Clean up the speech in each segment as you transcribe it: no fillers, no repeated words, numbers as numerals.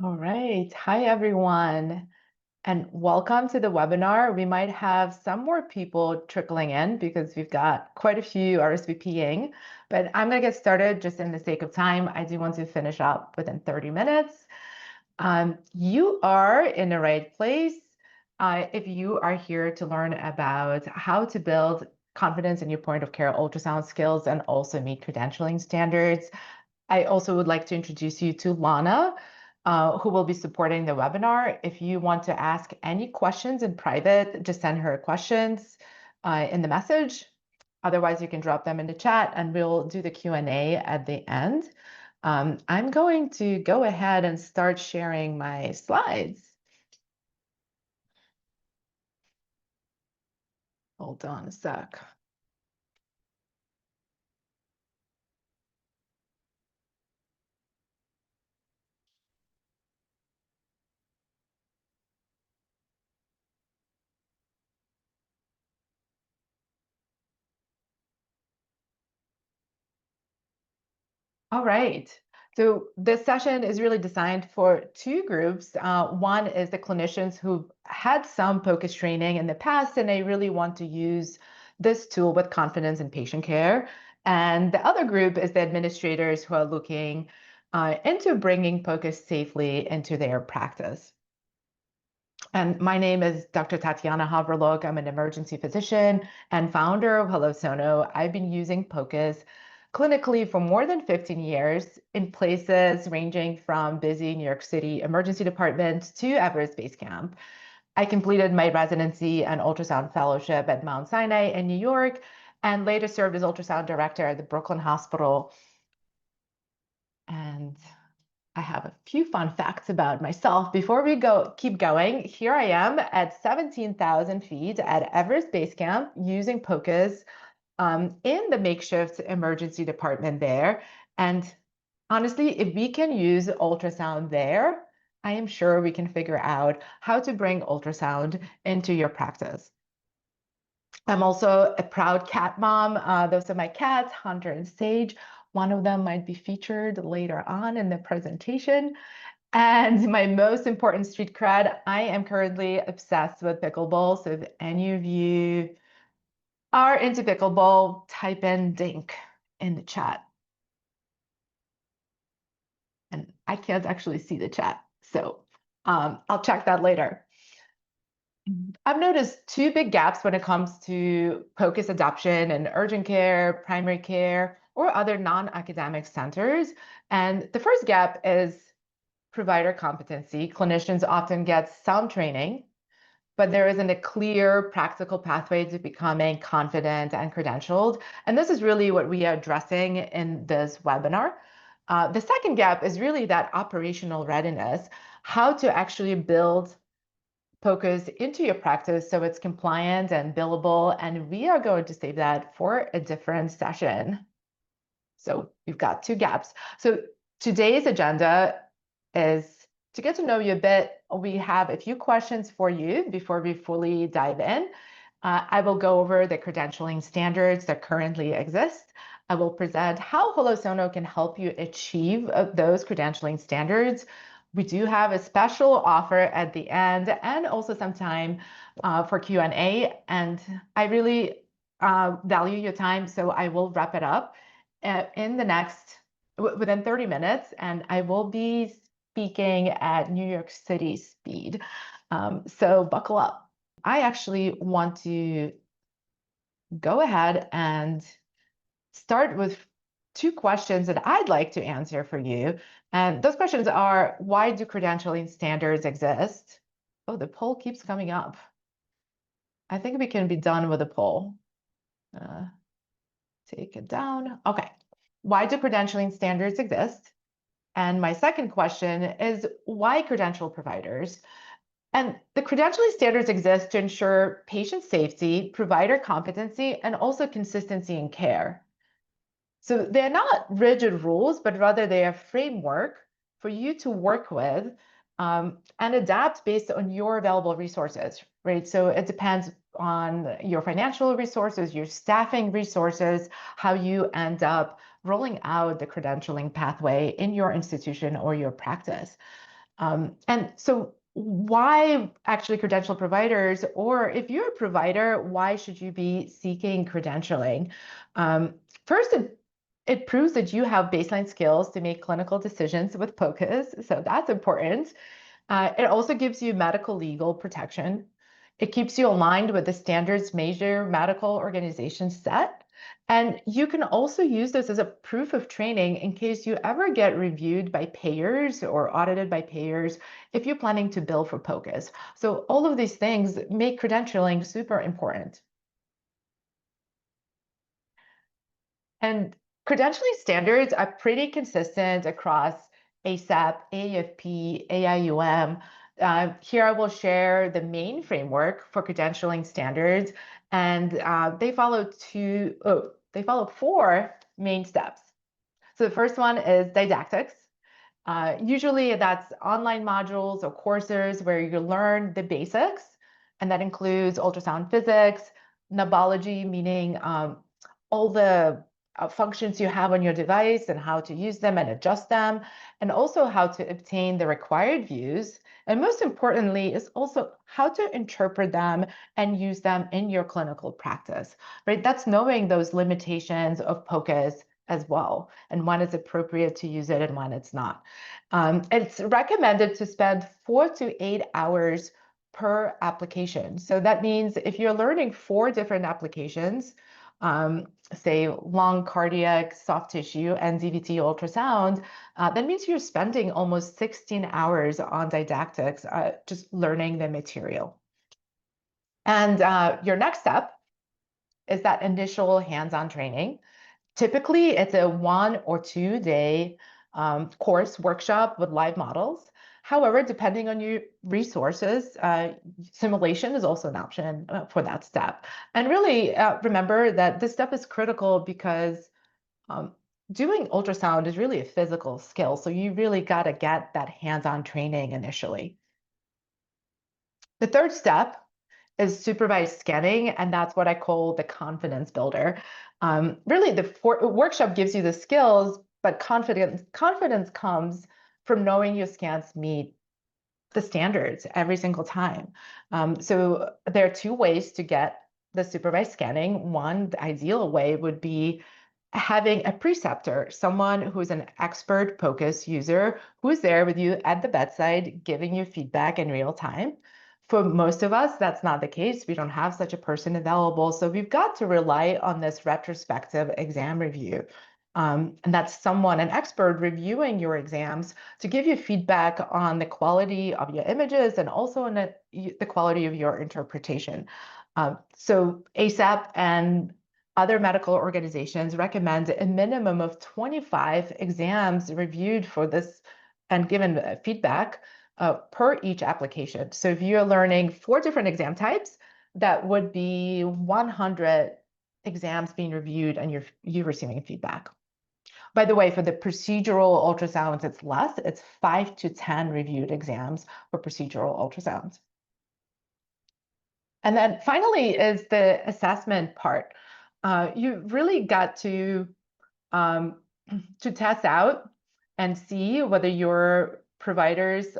All right. Hi, everyone, and welcome to the webinar. We might have some more people trickling in because we've got quite a few RSVPing, but I'm going to get started just in the sake of time. I do want to finish up within 30 minutes. You are in the right place if you are here to learn about how to build confidence in your point of care ultrasound skills and also meet credentialing standards. I also would like to introduce you to Lana, who will be supporting the webinar. If you want to ask any questions in private, just send her questions in the message. Otherwise, you can drop them in the chat and we'll do the Q&A at the end. I'm going to go ahead and start sharing my slides. Hold on a sec. All right. So this session is really designed for two groups. One is the clinicians who've had some POCUS training in the past, and they really want to use this tool with confidence in patient care. And the other group is the administrators who are looking into bringing POCUS safely into their practice. And my name is Dr. Tatiana Havryliuk. I'm an emergency physician and founder of Hello Sono. I've been using POCUS clinically for more than 15 years in places ranging from busy New York City emergency department to Everest Base Camp. I completed my residency and ultrasound fellowship at Mount Sinai in New York and later served as ultrasound director at the Brooklyn Hospital. And I have a few fun facts about myself. Before we keep going, here I am at 17,000 feet at Everest Base Camp using POCUS in the makeshift emergency department there. And honestly, if we can use ultrasound there, I am sure we can figure out how to bring ultrasound into your practice. I'm also a proud cat mom. Those are my cats, Hunter and Sage. One of them might be featured later on in the presentation. And my most important street cred, I am currently obsessed with pickleball. So if any of you are into pickleball, type in DINK in the chat. And I can't actually see the chat, so I'll check that later. I've noticed two big gaps when it comes to POCUS adoption in urgent care, primary care, or other non-academic centers. And the first gap is provider competency. Clinicians often get some training, but there isn't a clear practical pathway to becoming confident and credentialed. And this is really what we are addressing in this webinar. The second gap is really that operational readiness, how to actually build POCUS into your practice so it's compliant and billable. And we are going to save that for a different session. So we've got two gaps. So today's agenda is to get to know you a bit. We have a few questions for you before we fully dive in. I will go over the credentialing standards that currently exist. I will present how Hello Sono can help you achieve those credentialing standards. We do have a special offer at the end and also some time for Q&A. And I really value your time, so I will wrap it up in the next, within 30 minutes, and I will be speaking at New York City speed. So buckle up. I actually want to go ahead and start with two questions that I'd like to answer for you. And those questions are, why do credentialing standards exist? Oh, the poll keeps coming up. I think we can be done with the poll. Take it down. Okay. Why do credentialing standards exist? And my second question is, why credential providers? And the credentialing standards exist to ensure patient safety, provider competency, and also consistency in care. So they're not rigid rules, but rather they are a framework for you to work with and adapt based on your available resources, right? So it depends on your financial resources, your staffing resources, how you end up rolling out the credentialing pathway in your institution or your practice. And so why actually credential providers, or if you're a provider, why should you be seeking credentialing? First, it proves that you have baseline skills to make clinical decisions with POCUS, so that's important. It also gives you medical legal protection. It keeps you aligned with the standards major medical organizations set. And you can also use this as a proof of training in case you ever get reviewed by payers or audited by payers if you're planning to bill for POCUS. So all of these things make credentialing super important. And credentialing standards are pretty consistent across ASAP, AFP, AIUM. Here I will share the main framework for credentialing standards, and they follow four main steps. So the first one is didactics. Usually that's online modules or courses where you learn the basics, and that includes ultrasound physics, knobology, meaning all the functions you have on your device and how to use them and adjust them, and also how to obtain the required views. And most importantly, is also how to interpret them and use them in your clinical practice, right? That's knowing those limitations of POCUS as well, and when it's appropriate to use it and when it's not. It's recommended to spend 4 to 8 hours per application. So that means if you're learning 4 different applications, say lung, cardiac, soft tissue, and DVT ultrasound, that means you're spending almost 16 hours on didactics, just learning the material. And your next step is that initial hands-on training. Typically, it's a 1 or 2 day course workshop with live models. However, depending on your resources, simulation is also an option for that step. And really remember that this step is critical because doing ultrasound is really a physical skill. So you really got to get that hands-on training initially. The third step is supervised scanning, and that's what I call the confidence builder. Really, the workshop gives you the skills, but confidence comes from knowing your scans meet the standards every single time. So there are 2 ways to get the supervised scanning. One, the ideal way would be having a preceptor, someone who's an expert POCUS user, who's there with you at the bedside, giving you feedback in real time. For most of us, that's not the case. We don't have such a person available. So we've got to rely on this retrospective exam review. And that's someone, an expert, reviewing your exams to give you feedback on the quality of your images and also on the quality of your interpretation. So ASAP and other medical organizations recommend a minimum of 25 exams reviewed for this and given feedback per each application. So if you're learning 4 different exam types, that would be 100 exams being reviewed and you're receiving feedback. By the way, for the procedural ultrasounds, it's less. It's 5 to 10 reviewed exams for procedural ultrasounds. And then finally is the assessment part. You really got to test out and see whether your providers,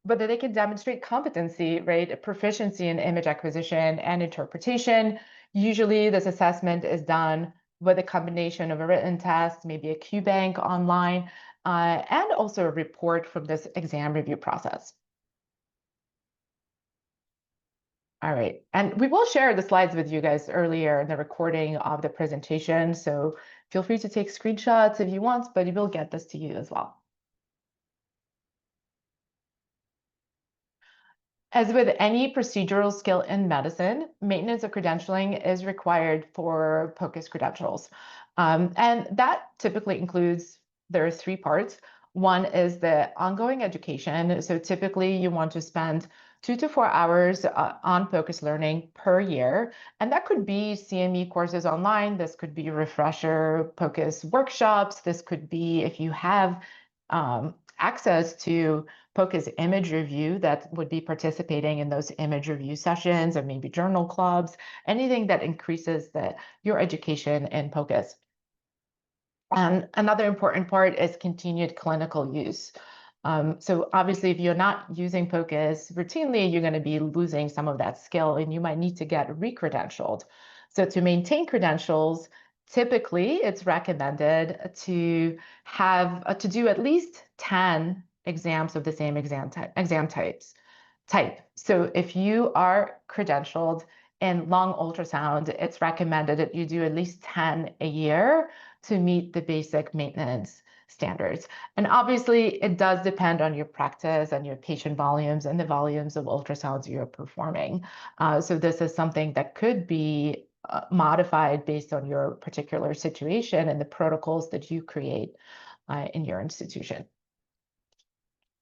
whether they can demonstrate competency, right? Proficiency in image acquisition and interpretation. Usually this assessment is done with a combination of a written test, maybe a QBank online, and also a report from this exam review process. All right, and we will share the slides with you guys earlier in the recording of the presentation, so feel free to take screenshots if you want, but we will get this to you as well. As with any procedural skill in medicine, maintenance of credentialing is required for POCUS credentials. And that typically includes, there are 3 parts. One is the ongoing education. So typically you want to spend 2 to 4 hours on POCUS learning per year. And that could be CME courses online. This could be refresher POCUS workshops. This could be if you have access to POCUS image review that would be participating in those image review sessions or maybe journal clubs, anything that increases your education in POCUS. And another important part is continued clinical use. So obviously, if you're not using POCUS routinely, you're going to be losing some of that skill, and you might need to get re-credentialed. So to maintain credentials, typically it's recommended to have to do at least 10 exams of the same exam type. So if you are credentialed in lung ultrasound, it's recommended that you do at least 10 a year to meet the basic maintenance standards. And obviously, it does depend on your practice and your patient volumes and the volumes of ultrasounds you're performing. So this is something that could be modified based on your particular situation and the protocols that you create in your institution.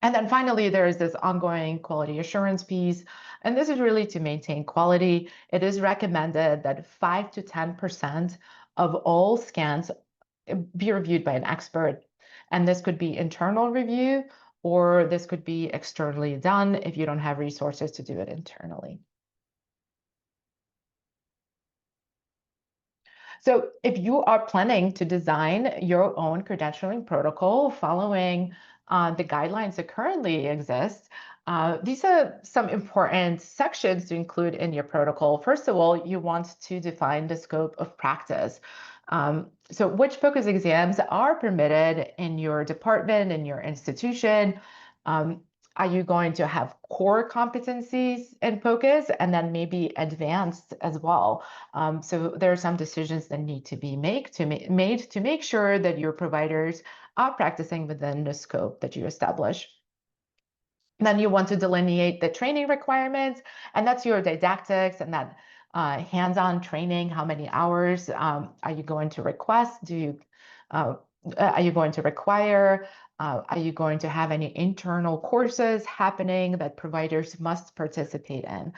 And then finally, there is this ongoing quality assurance piece. And this is really to maintain quality. It is recommended that 5 to 10% of all scans be reviewed by an expert. And this could be internal review, or this could be externally done if you don't have resources to do it internally. So if you are planning to design your own credentialing protocol following the guidelines that currently exist, these are some important sections to include in your protocol. First of all, you want to define the scope of practice. So which POCUS exams are permitted in your department, in your institution? Are you going to have core competencies in POCUS and then maybe advanced as well? So there are some decisions that need to be made to make sure that your providers are practicing within the scope that you establish. Then you want to delineate the training requirements, and that's your didactics and that hands-on training. How many hours are you going to request? Are you going to require? Are you going to have any internal courses happening that providers must participate in?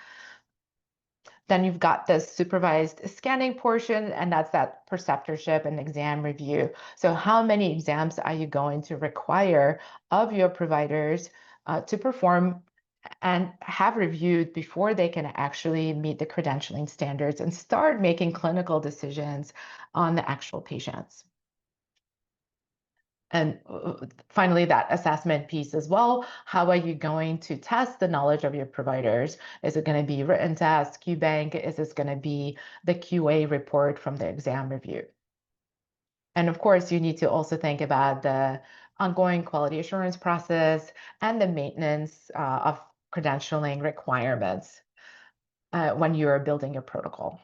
Then you've got the supervised scanning portion, and that's that preceptorship and exam review. So how many exams are you going to require of your providers to perform and have reviewed before they can actually meet the credentialing standards and start making clinical decisions on the actual patients? And finally, that assessment piece as well. How are you going to test the knowledge of your providers? Is it going to be written test, QBank? Is this going to be the QA report from the exam review? And of course, you need to also think about the ongoing quality assurance process and the maintenance of credentialing requirements when you are building your protocol.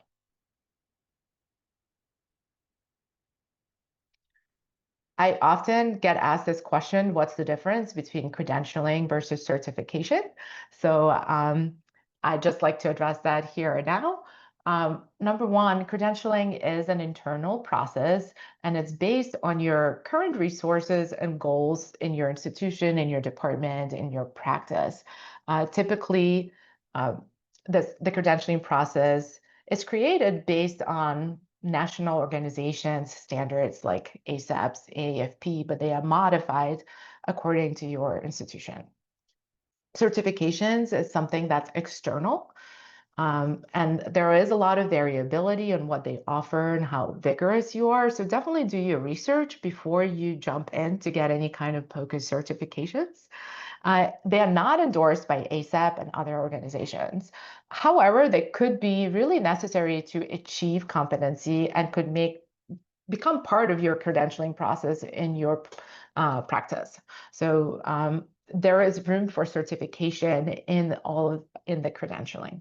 I often get asked this question, what's the difference between credentialing versus certification? So I'd just like to address that here and now. Number one, credentialing is an internal process, and it's based on your current resources and goals in your institution, in your department, in your practice. Typically, uh, the credentialing process is created based on national organizations standards like ASAPS, AAFP, but they are modified according to your institution. Certifications is something that's external, and there is a lot of variability on what they offer and how vigorous you are. So definitely do your research before you jump in to get any kind of POCUS certifications. They are not endorsed by ASAP and other organizations. However, they could be really necessary to achieve competency and could become part of your credentialing process in your practice. So there is room for certification in the credentialing.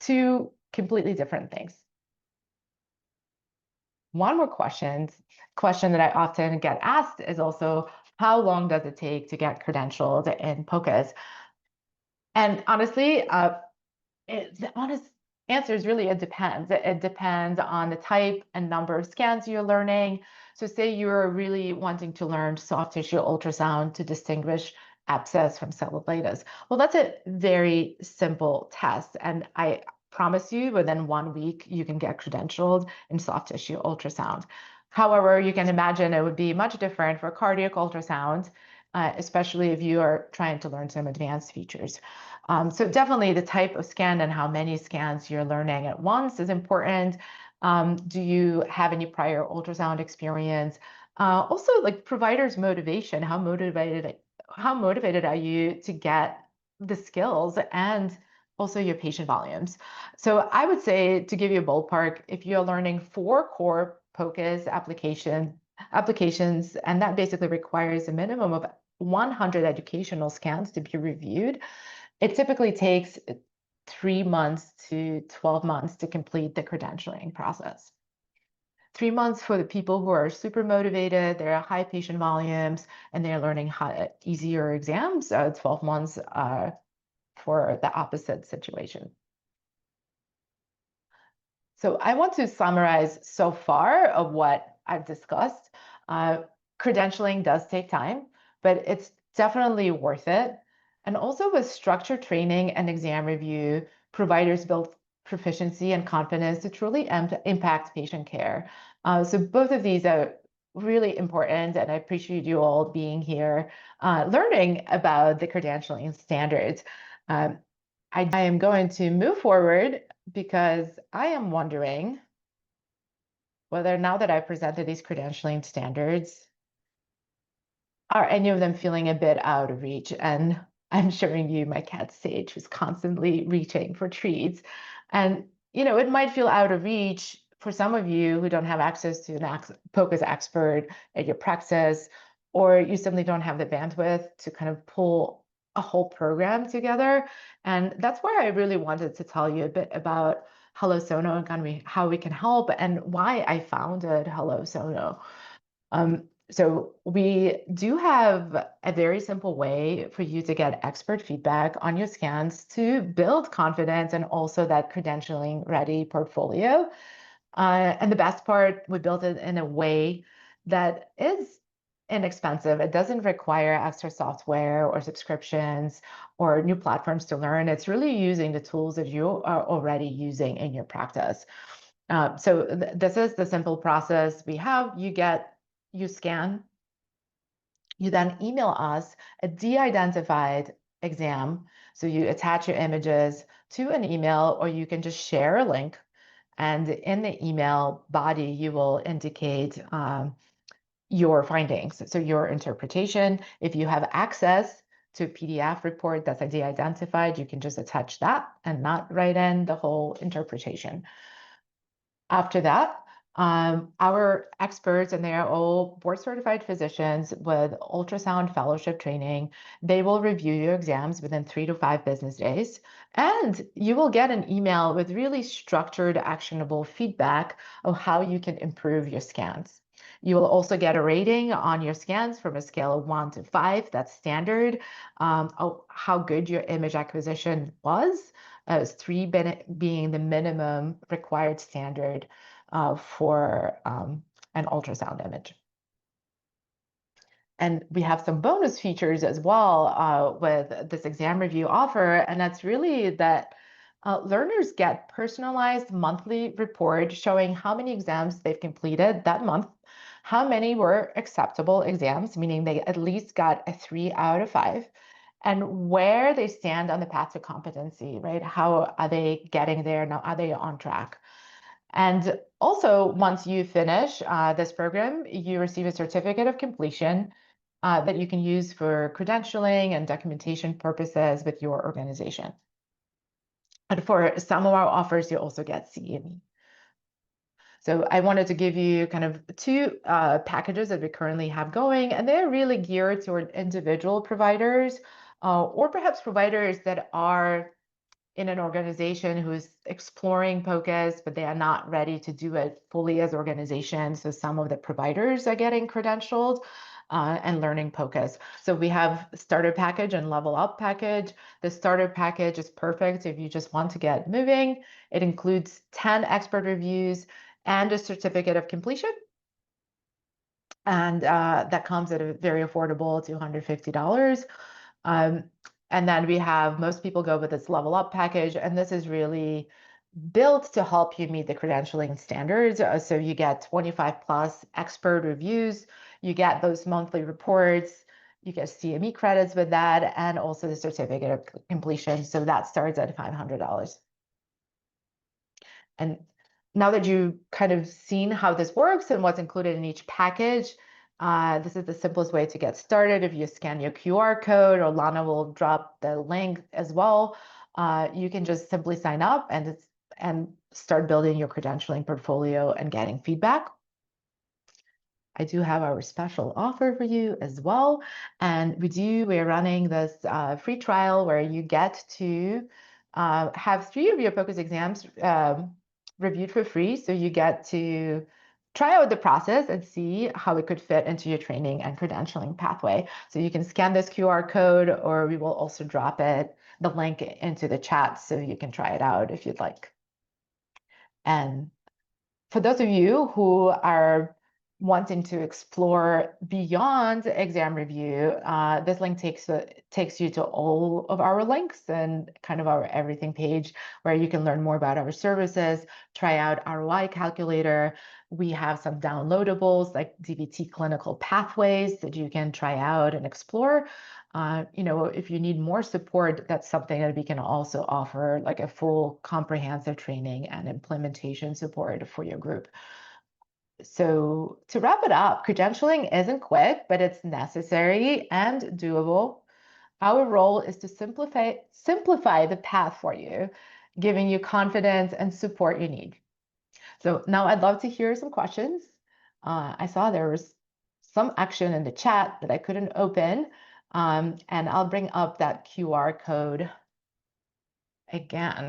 Two completely different things. One more question that I often get asked is also, how long does it take to get credentialed in POCUS? And honestly, the honest answer is really it depends. It depends on the type and number of scans you're learning. So say you're really wanting to learn soft tissue ultrasound to distinguish abscess from cellulitis. Well, that's a very simple test. And I promise you within 1 week, you can get credentialed in soft tissue ultrasound. However, you can imagine it would be much different for cardiac ultrasound, especially if you are trying to learn some advanced features. So definitely the type of scan and how many scans you're learning at once is important. Do you have any prior ultrasound experience? Also, like providers' motivation, how motivated are you to get the skills and also your patient volumes? So I would say, to give you a ballpark, if you're learning 4 core POCUS applications, and that basically requires a minimum of 100 educational scans to be reviewed, it typically takes 3 months to 12 months to complete the credentialing process. 3 months for the people who are super motivated, they're at high patient volumes, and they're learning easier exams. 12 months for the opposite situation. So I want to summarize so far of what I've discussed. Credentialing does take time, but it's definitely worth it. And also with structured training and exam review, providers build proficiency and confidence to truly impact patient care. So both of these are really important, and I appreciate you all being here, learning about the credentialing standards. Um, I am going to move forward because I am wondering whether, now that I've presented these credentialing standards, are any of them feeling a bit out of reach? And I'm showing you my cat Sage, who's constantly reaching for treats. And, it might feel out of reach for some of you who don't have access to an POCUS expert at your practice, or you simply don't have the bandwidth to kind of pull a whole program together. And that's where I really wanted to tell you a bit about Hello Sono and kind of how we can help, and why I founded Hello Sono. So we do have a very simple way for you to get expert feedback on your scans to build confidence and also that credentialing ready portfolio. And the best part, we built it in a way that is inexpensive. It doesn't require extra software or subscriptions or new platforms to learn. It's really using the tools that you are already using in your practice. So this is the simple process we have. You scan, you then email us a de-identified exam. So you attach your images to an email, or you can just share a link. And in the email body, you will indicate your findings, so your interpretation. If you have access to a PDF report that's de-identified, you can just attach that and not write in the whole interpretation. After that, our experts, and they are all board certified physicians with ultrasound fellowship training, they will review your exams within 3 to 5 business days. And you will get an email with really structured, actionable feedback of how you can improve your scans. You will also get a rating on your scans from a scale of 1 to 5. That's standard. How good your image acquisition was, as 3 being the minimum required standard for an ultrasound image. And we have some bonus features as well with this exam review offer, and that's really that learners get personalized monthly report showing how many exams they've completed that month, how many were acceptable exams, meaning they at least got a 3 out of 5, and where they stand on the path to competency, right? How are they getting there now? Are they on track? And also, once you finish this program, you receive a certificate of completion that you can use for credentialing and documentation purposes with your organization. And for some of our offers, you also get CME. So I wanted to give you kind of 2 packages that we currently have going, and they're really geared toward individual providers or perhaps providers that are in an organization who's exploring POCUS, but they are not ready to do it fully as organizations. So some of the providers are getting credentialed and learning POCUS. So we have starter package and level up package. The starter package is perfect if you just want to get moving. It includes 10 expert reviews and a certificate of completion. And that comes at a very affordable $250. And then we have, most people go with this level up package, and this is really built to help you meet the credentialing standards. So you get 25 plus expert reviews, you get those monthly reports, you get CME credits with that, and also the certificate of completion. So that starts at $500. And now that you've kind of seen how this works and what's included in each package, This is the simplest way to get started. If you scan your QR code, or Lana will drop the link as well, you can just simply sign up and start building your credentialing portfolio and getting feedback. I do have our special offer for you as well. And we're running this free trial where you get to have 3 of your POCUS exams reviewed for free. So you get to try out the process and see how it could fit into your training and credentialing pathway. So you can scan this QR code, or we will also drop the link into the chat so you can try it out if you'd like. And for those of you who are wanting to explore beyond exam review, this link takes you to all of our links and kind of our everything page, where you can learn more about our services, try out ROI calculator. We have some downloadables like DVT clinical pathways that you can try out and explore. If you need more support, that's something that we can also offer, like a full comprehensive training and implementation support for your group. So to wrap it up, credentialing isn't quick, but it's necessary and doable. Our role is to simplify the path for you, giving you confidence and support you need. So now I'd love to hear some questions. I saw there was some action in the chat that I couldn't open, and I'll bring up that QR code again.